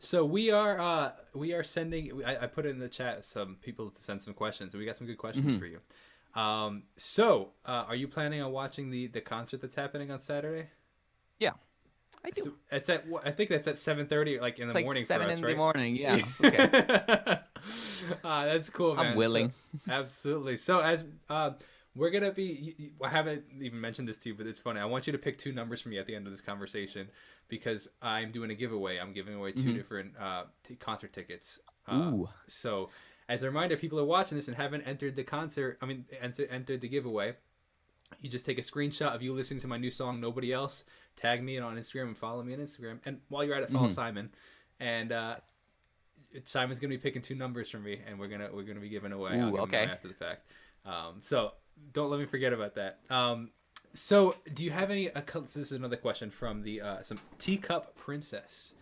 So we are sending. I put in the chat some people to send some questions, and we got some good questions for you. Are you planning on watching the concert that's happening on Saturday? Yeah, I do. So it's at I think that's at 7:30, like in It's the like morning for seven us, in the right? morning. Yeah. Okay. That's cool, I'm man. So willing. absolutely. So as we're gonna be, I haven't even mentioned this to you, but it's funny. I want you to pick two numbers for me at the end of this conversation because I'm doing a giveaway. I'm giving away two different concert tickets. Ooh. So as a reminder, if people are watching this and haven't entered the concert, entered the giveaway, you just take a screenshot of you listening to my new song "Nobody Else," tag me on Instagram and follow me on Instagram, and while you're at it, follow Simon, and Yes. Simon's gonna be picking two numbers from me, and we're gonna be giving away. I'll Ooh. give them away Okay. after the fact. So don't let me forget about that. So do you have any? This is another question from the some Teacup Princess.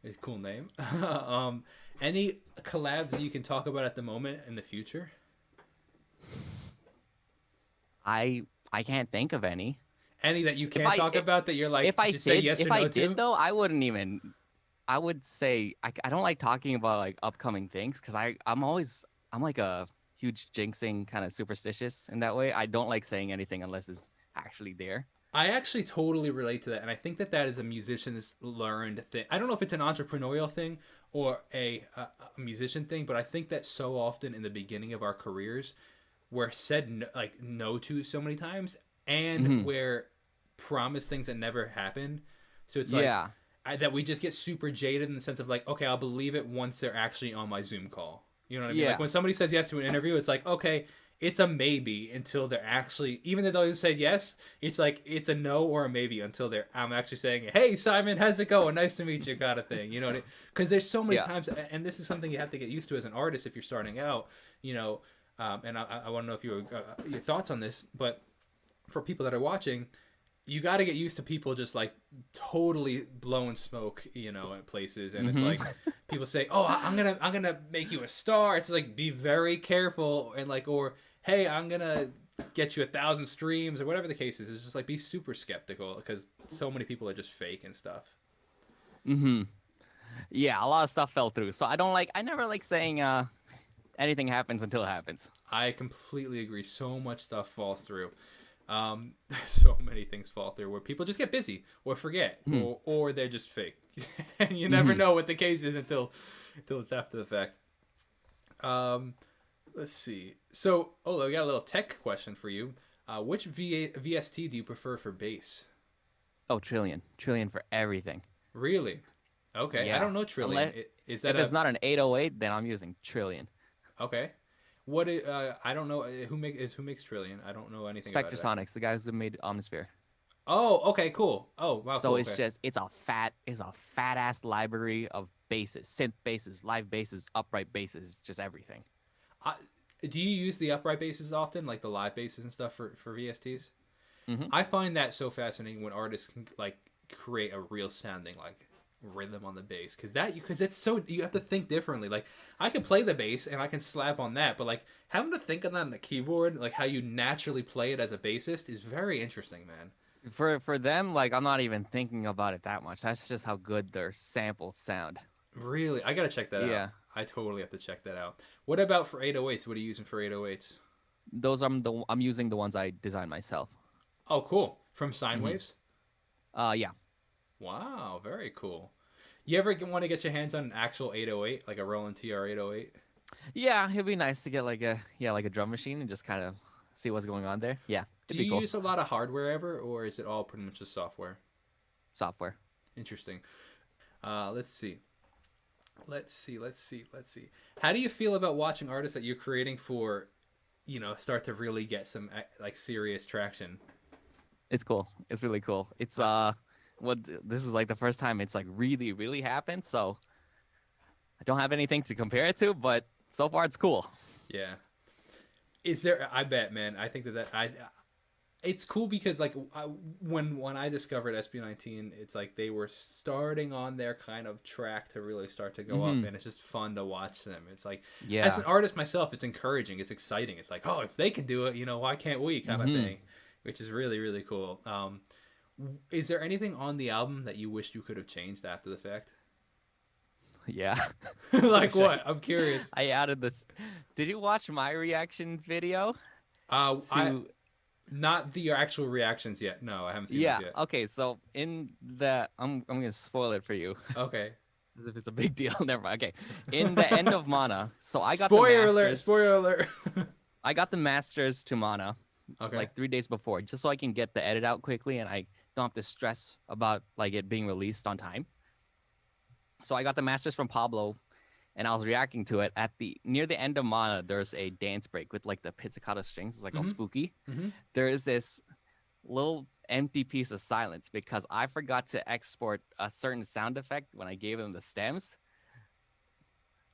It's a cool name. Any collabs that you can talk about at the moment in the future? I can't think of any. Any that you If can't I talk about that you're like, if I just say did yes or if I no did to? though, I wouldn't even. I would say I don't like talking about like upcoming things because I'm like a huge jinxing kind of superstitious in that way. I don't like saying anything unless it's actually there. I actually totally relate to that, and I think that is a musician's learned thing. I don't know if it's an entrepreneurial thing or a musician thing, but I think that so often in the beginning of our careers, we're said no to so many times, and we're promised things that never happen. So it's like Yeah. that we just get super jaded in the sense of like, okay, I'll believe it once they're actually on my Zoom call. You know what I mean? Like Yeah. when somebody says yes to an interview, it's like, okay, it's a maybe until they're actually, even though they said yes, it's like it's a no or a maybe until I'm actually saying, hey Simon, how's it going? Nice to meet you, kind of thing. You know what I mean? Because there's so many Yeah. times, and this is something you have to get used to as an artist if you're starting out. You know, and I want to know if your thoughts on this, but for people that are watching, you got to get used to people just like totally blowing smoke, you know, at places, and it's like people say, "Oh, I'm gonna make you a star." It's like be very careful, and like, or hey, I'm gonna get you 1,000 streams or whatever the case is. It's just like be super skeptical because so many people are just fake and stuff. Yeah, a lot of stuff fell through. So I never like saying anything happens until it happens. I completely agree. So much stuff falls through. So many things fall through where people just get busy or forget or they're just fake, and you never know what the case is until it's after the fact. Let's see. So, I got a little tech question for you. Which VST do you prefer for bass? Oh, trillion for everything. Really? Okay, I Yeah. don't know Trillion. Unless Is that if it's not an 808, then I'm using trillion. okay? I don't know who makes Trillion. I don't know anything about it. Spectrasonics, the guys who made Omnisphere. Oh, okay, cool. Oh, wow, So cool. it's Okay. just it's a fat ass library of basses, synth basses, live basses, upright basses, just everything. I, do you use the upright basses often, like the live basses and stuff for VSTs? Mm-hmm. I find that so fascinating when artists can like create a real sounding like rhythm on the bass because it's so you have to think differently. Like I can play the bass and I can slap on that, but like having to think of that on the keyboard, like how you naturally play it as a bassist, is very interesting, man. For them, like I'm not even thinking about it that much. That's just how good their samples sound. Really, I gotta check that out. Yeah, I totally have to check that out. What about for 808s? What are you using for 808s? those I'm using the ones I designed myself. Oh, cool. From Sine Mm-hmm. Waves? Yeah. Wow, very cool. You ever want to get your hands on an actual 808, like a Roland TR 808? Yeah, it'd be nice to get like a drum machine and just kind of see what's going on there. Yeah, Do it'd be you cool. use a lot of hardware ever, or is it all pretty much just software? Software. Interesting. Let's see. Let's see. How do you feel about watching artists that you're creating for, start to really get some like serious traction? It's cool. It's really cool. It's this is like the first time it's like really really happened. So I don't have anything to compare it to, but so far it's cool. Yeah. Is there? I bet, man. I think that it's cool because like when I discovered SB19, it's like they were starting on their kind of track to really start to go up, and it's just fun to watch them. It's like as Yeah. an artist myself, it's encouraging, it's exciting. It's like, oh, if they can do it, why can't we? Kind of thing, which is really really cool. Is there anything on the album that you wished you could have changed after the fact? Yeah. Like Wish what? I'm curious. I added this. Did you watch my reaction video I to? not the actual reactions yet. No, I haven't seen Yeah. those yet. Okay. So in the, I'm gonna spoil it for you, Okay. as if it's a big deal. Never mind. Okay. In the end of Mana, so I got Spoiler the alert! masters. Spoiler alert! I got the masters to Mana Okay. like 3 days before, just so I can get the edit out quickly, and I don't have to stress about like it being released on time. So I got the masters from Pablo, and I was reacting to it. At the near the end of Mana, there's a dance break with like the pizzicato strings. It's like all spooky. There is this little empty piece of silence because I forgot to export a certain sound effect when I gave him the stems.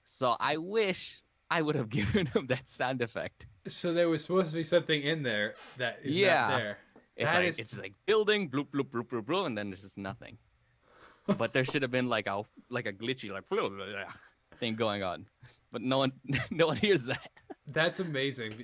So I wish I would have given him that sound effect. So there was supposed to be something in there that is not there. It's like building, bloop, bloop, bloop, bloop, bloop, and then there's just nothing. But there should have been like a glitchy like thing going on. But no one hears that. That's amazing.